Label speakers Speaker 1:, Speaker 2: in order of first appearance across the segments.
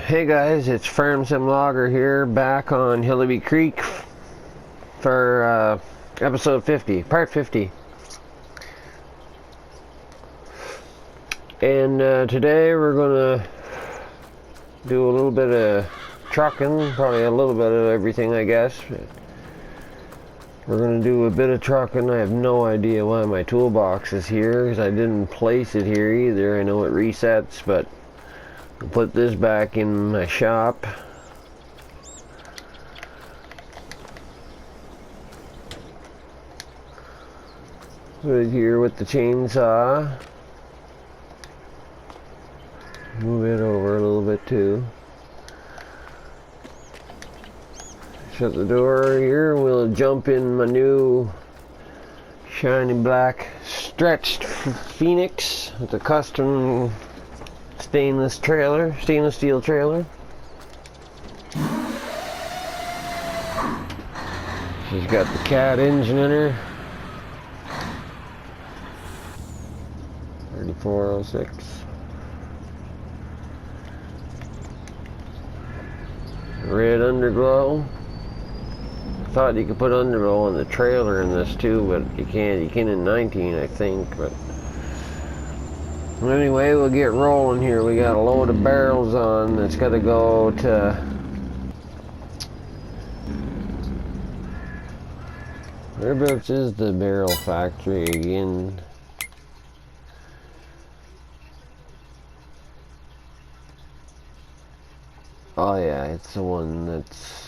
Speaker 1: Hey guys, it's Farm Sim Logger here, back on Hillary Creek for episode 50, part 50. And today we're gonna do a little bit of trucking, probably a little bit of everything, I guess. We're gonna do a bit of trucking. I have no idea why my toolbox is here, because I didn't place it here either. I know it resets, but I'll put this back in my shop. Right here with the chainsaw. Move it over a little bit too. Shut the door here. We'll jump in my new shiny black stretched Phoenix with the custom stainless steel trailer. She's got the cat engine in her. 3406. Red underglow. Thought you could put underglow on the trailer in this too, but you can't. You can in 19, I think. But anyway, we'll get rolling here. We got a load of barrels on that's got to go to whereabouts is the barrel factory again? Oh yeah, it's the one that's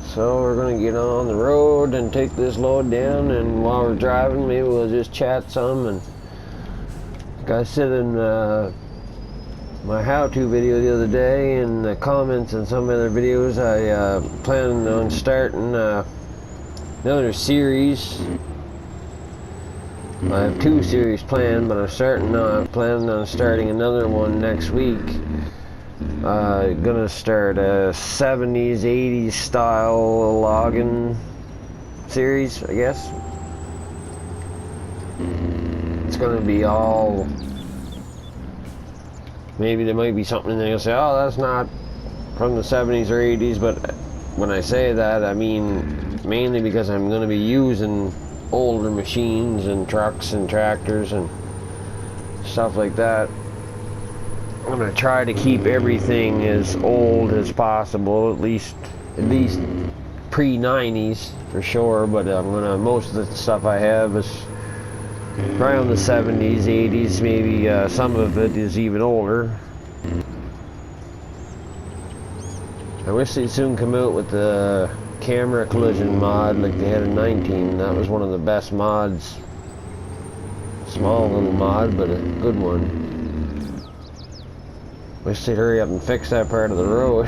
Speaker 1: so we're gonna get on the road and take this load down, and while we're driving maybe we'll just chat some. And like I said in my how-to video the other day, and the comments in some other videos, I plan on starting another series. I have two series planned, but I'm planning on starting another one next week. Gonna start a 70s, 80s style logging series, I guess. It's gonna be all, maybe there might be something in there you'll say, oh, that's not from the 70s or 80s, but when I say that, I mean mainly because I'm gonna be using older machines and trucks and tractors and stuff like that. I'm gonna try to keep everything as old as possible, at least pre-90s for sure. But most of the stuff I have is around the 70s, 80s, maybe some of it is even older. I wish they'd soon come out with the camera collision mod like they had in 19. That was one of the best mods. Small little mod, but a good one. Wish they'd hurry up and fix that part of the road.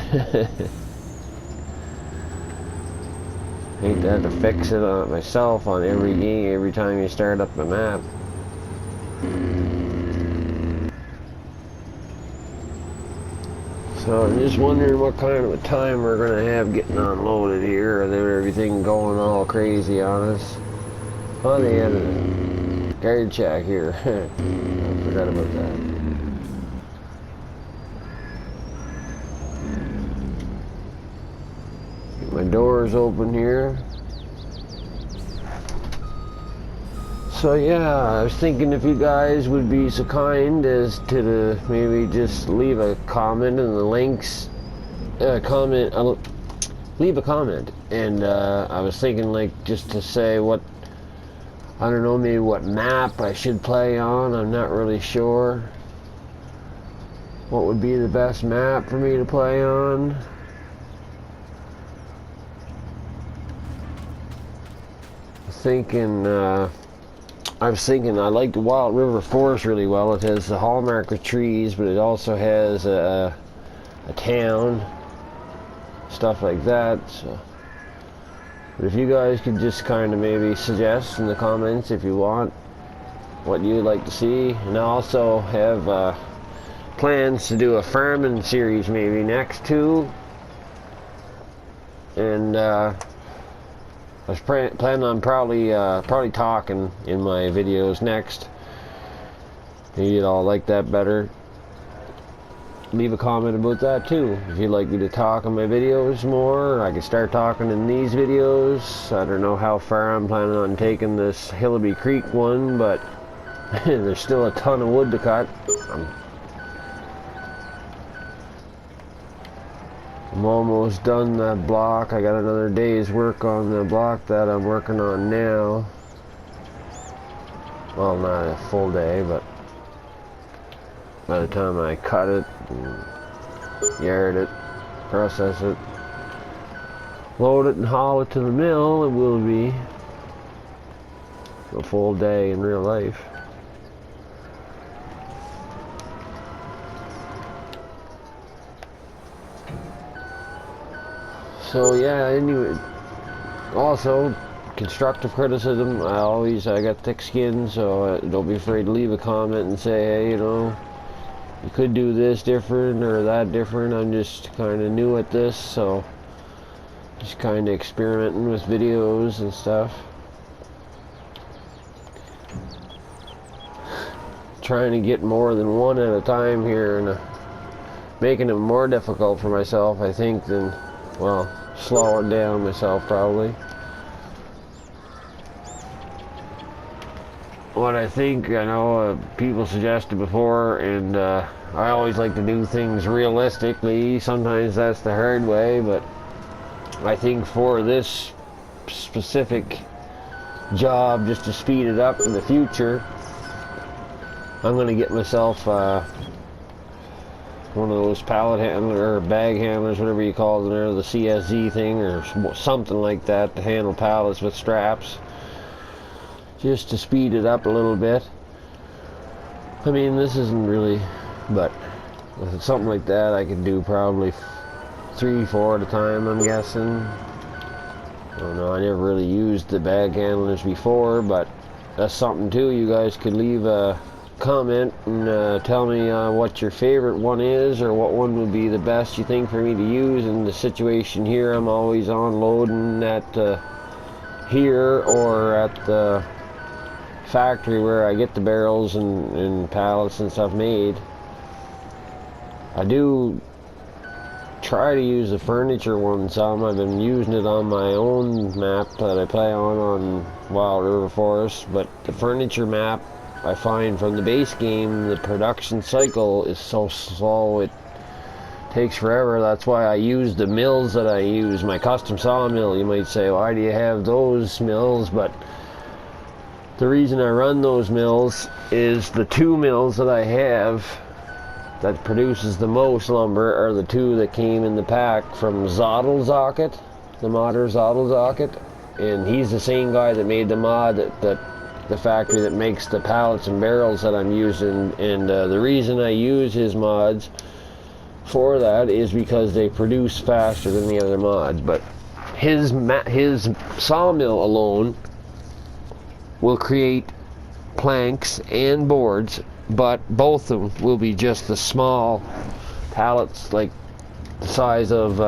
Speaker 1: Hate to have to fix it on myself on every game every time you start up the map. So I'm just wondering what kind of a time we're gonna have getting unloaded here. Or there everything going all crazy on us. Oh, they had a guard shack here. I forgot about that. Get my doors open here. So yeah, I was thinking if you guys would be so kind as to maybe just leave a comment in the links. Leave a comment. And I was thinking like just to say what, I don't know, maybe what map I should play on. I'm not really sure. What would be the best map for me to play on? I was thinking I like the Wild River Forest really well. It has the hallmark of trees, but it also has a town, stuff like that. So, but if you guys could just kind of maybe suggest in the comments if you want what you'd like to see. And I also have plans to do a farming series maybe next too. And I was planning on probably talking in my videos next. Maybe you'd all like that better. Leave a comment about that too. If you'd like me to talk on my videos more, I could start talking in these videos. I don't know how far I'm planning on taking this Hillaby Creek one, but there's still a ton of wood to cut. I'm almost done that block. I got another day's work on the block that I'm working on now. Well, not a full day, but by the time I cut it, yard it, process it, load it and haul it to the mill, it will be a full day in real life. So yeah, anyway, also constructive criticism. I got thick skin, so don't be afraid to leave a comment and say, hey, you know, you could do this different or that different. I'm just kind of new at this, so just kind of experimenting with videos and stuff. Trying to get more than one at a time here, and making it more difficult for myself, I think, than, well, slowing down myself probably. What I think, I know people suggested before, and I always like to do things realistically. Sometimes that's the hard way, but I think for this specific job, just to speed it up in the future, I'm going to get myself one of those pallet handlers or bag handlers, whatever you call them, the CSZ thing or something like that, to handle pallets with straps, just to speed it up a little bit. I mean, this isn't really, but with something like that, I could do probably 3-4 at a time, I'm guessing. I don't know, I never really used the bag handlers before, but that's something too. You guys could leave a comment and tell me what your favorite one is, or what one would be the best you think for me to use in the situation here. I'm always unloading at here or at the factory where I get the barrels and pallets and stuff made. I do try to use the furniture one some. I've been using it on my own map that I play on Wild River Forest, but the furniture map, I find from the base game, the production cycle is so slow, it takes forever. That's why I use the mills that I use, my custom sawmill. You might say, why do you have those mills? But the reason I run those mills is the two mills that I have that produces the most lumber are the two that came in the pack from Zottelzocket, the modder Zottelzocket, and he's the same guy that made the mod that the factory that makes the pallets and barrels that I'm using. And the reason I use his mods for that is because they produce faster than the other mods. But his sawmill alone will create planks and boards, but both of them will be just the small pallets, like the size of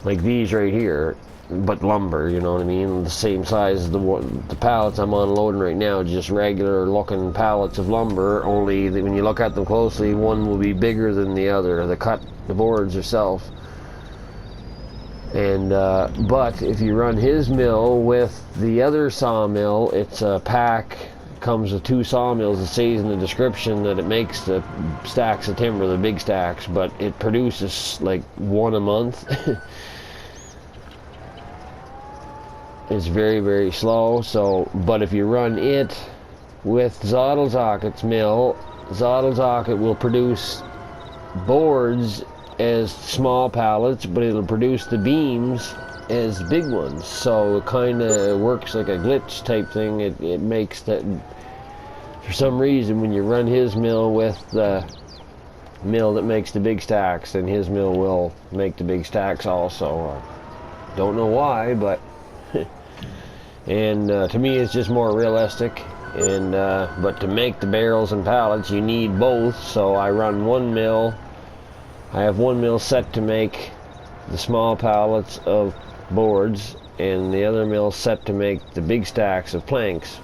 Speaker 1: like these right here, but lumber, you know what I mean? The same size as the pallets I'm unloading right now, just regular looking pallets of lumber, only when you look at them closely, one will be bigger than the other, the boards itself. And but if you run his mill with the other sawmill, it's a pack, comes with two sawmills. It says in the description that it makes the stacks of timber, the big stacks, but it produces like one a month. It's very, very slow. So, but if you run it with Zottelzocket's mill, Zottelzocket will produce boards as small pallets, but it'll produce the beams as big ones. So it kind of works like a glitch type thing. It makes that, for some reason, when you run his mill with the mill that makes the big stacks, then his mill will make the big stacks also. Don't know why, but and to me it's just more realistic. And but to make the barrels and pallets you need both, so I run one mill. I have one mill set to make the small pallets of boards, and the other mill's set to make the big stacks of planks,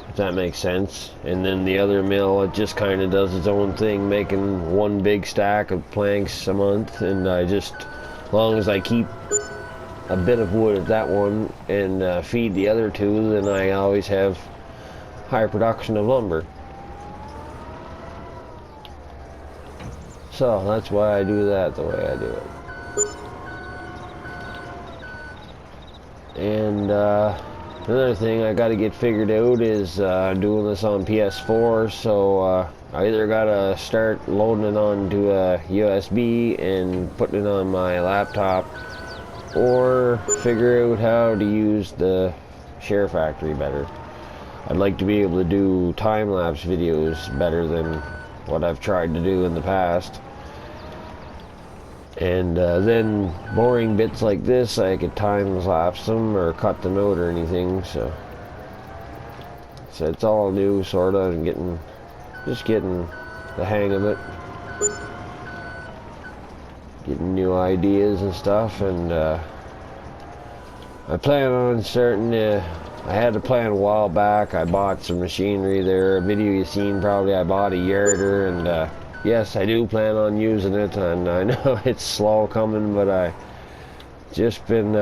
Speaker 1: if that makes sense. And then the other mill, it just kind of does its own thing, making one big stack of planks a month. And I just, as long as I keep a bit of wood at that one and feed the other two, then I always have high production of lumber. So that's why I do that the way I do it. And another thing I got to get figured out is I'm doing this on PS4, so I either got to start loading it onto a USB and putting it on my laptop, or figure out how to use the Share Factory better. I'd like to be able to do time-lapse videos better than what I've tried to do in the past. And then boring bits like this, I could time-lapse them or cut them out or anything. So it's all new, sort of, and just getting the hang of it, getting new ideas and stuff. And I plan on starting to. I had a plan a while back. I bought some machinery there. A video you've seen probably. I bought a yarder, and yes, I do plan on using it, and I know it's slow coming, but I just been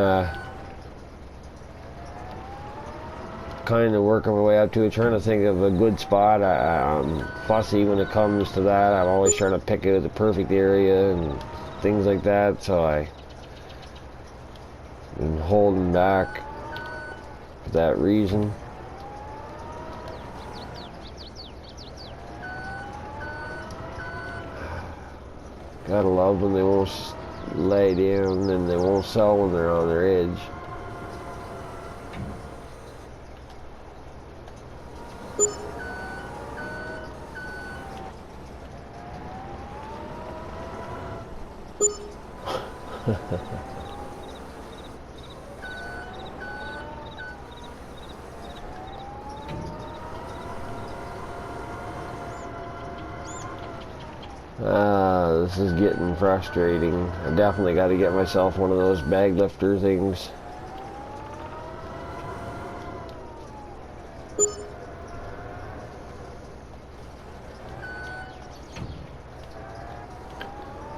Speaker 1: kind of working my way up to it, trying to think of a good spot. I'm fussy when it comes to that. I'm always trying to pick out the perfect area and things like that, so I've been holding back for that reason. Gotta love when they won't lay down and they won't sell when they're on their edge. This is getting frustrating. I definitely got to get myself one of those bag lifter things.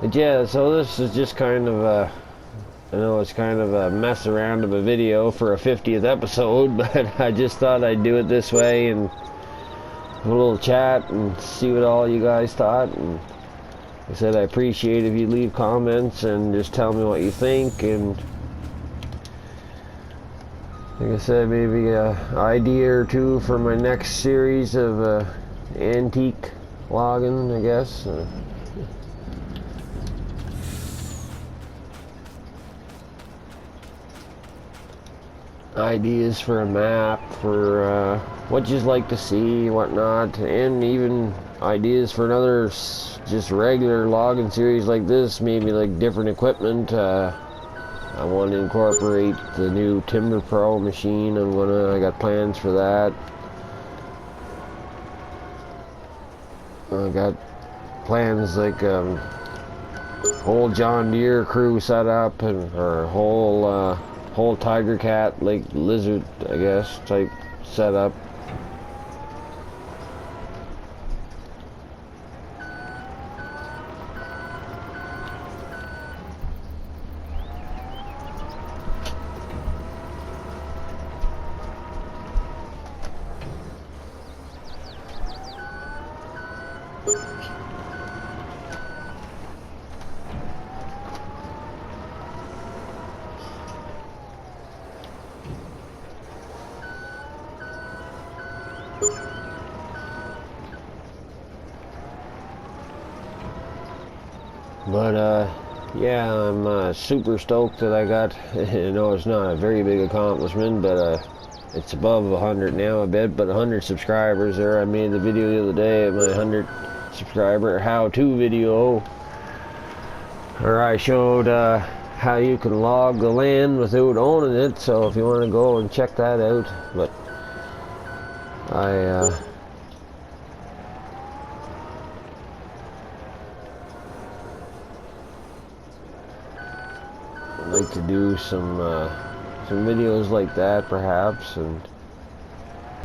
Speaker 1: But yeah, so this is just kind of a, I know it's kind of a mess around of a video for a 50th episode, but I just thought I'd do it this way and have a little chat and see what all you guys thought. And like I said, I appreciate if you leave comments and just tell me what you think. And like I said, maybe an idea or two for my next series of antique logging, I guess. Ideas for a map, for what you'd like to see, whatnot, and even ideas for another just regular logging series like this, maybe like different equipment. I want to incorporate the new Timber Pro machine. I got plans for that. I got plans like whole John Deere crew setup, and or whole Tiger Cat, like lizard, I guess, type setup. But yeah, I'm super stoked that I got, I know it's not a very big accomplishment, but it's above 100 now a bit, but 100 subscribers there. I made the video the other day of my 100 subscriber how-to video, where I showed how you can log the land without owning it, so if you want to go and check that out. But I like to do some some videos like that perhaps, and